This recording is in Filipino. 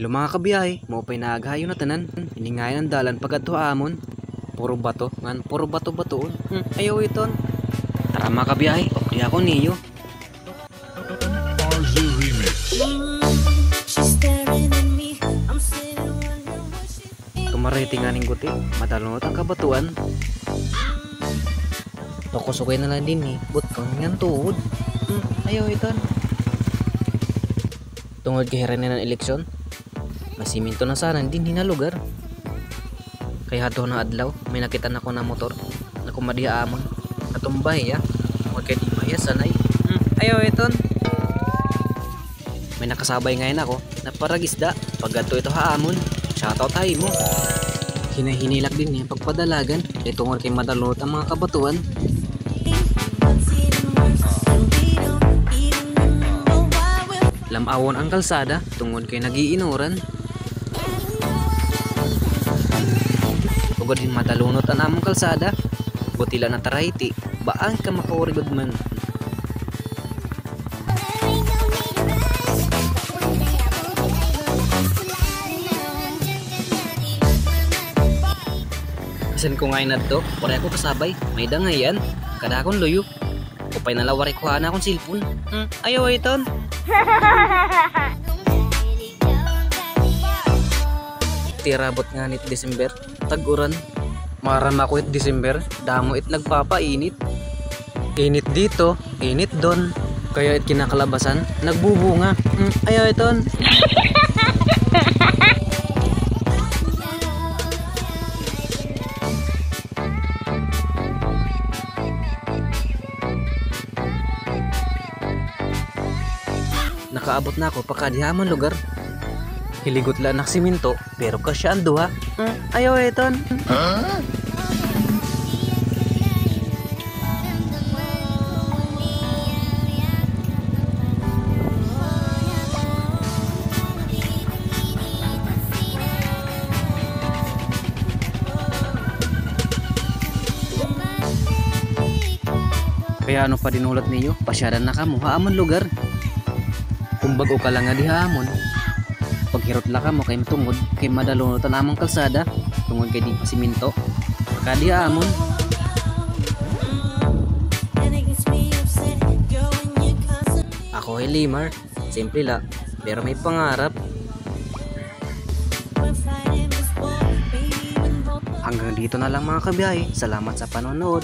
Hello mga kabiyahe, maupay naagahayo na tanan. Hiningayan ang dalan pagadto amon. Puro bato, ngan puro bato-batoon. Ayaw iton. Tara mga kabiyahe, opdi ako niyo. RZ Remix. Tumarete nga ning guti, matalunot ang kabatuan. Nakusukay na lang din but kang ngan tuod. Ayaw iton. Tungod kay hiranan ng eleksyon, masiminto na sana din hinalugar. Kaya hato na adlaw, may nakita na ko na motor na kumadiha amon. Natumbay ya, magkaya di maya sanay. Ayaw iton. May nakasabay ngayon ako na paragisda. Paggato ito haamon, shoutout tayo mo. Hinahinilak din niya pagpadalagan. Kaya tungod kay madalunot ang mga kabatuan. Lamawon ang kalsada tungod kay nagiinuran. Pagod din matalunot ang among kalsada. Butila na tarayti, baan ka makaurigod man. Kasan ko ngayon na to, wala ako kasabay. May dangayan, kada akong luyo. Upay nalawari ko na akong silpon. Ayaw iton. Tirabot nga nit December, tag-uran. Marama ko it December, damo it nagpapainit. Init dito, init don. Kaya it kinakalabasan, nagbubunga. Ayaw iton. Nakaabot na ako pagkadihamon lugar. Hiligot lang ng siminto pero kasya ang duha. Ayaw iton. Kaya ano pa dinulat niyo? Pasyadan na kamo haamon lugar. Kung bago ka lang nga dihamon, paghirot lang ka mo kay matungod kay madalunotan among kalsada tungod kay di pa siminto kadihamon. Ako ay Limar, simple la pero may pangarap. Hanggang dito na lang mga kabiyahe, salamat sa panonood.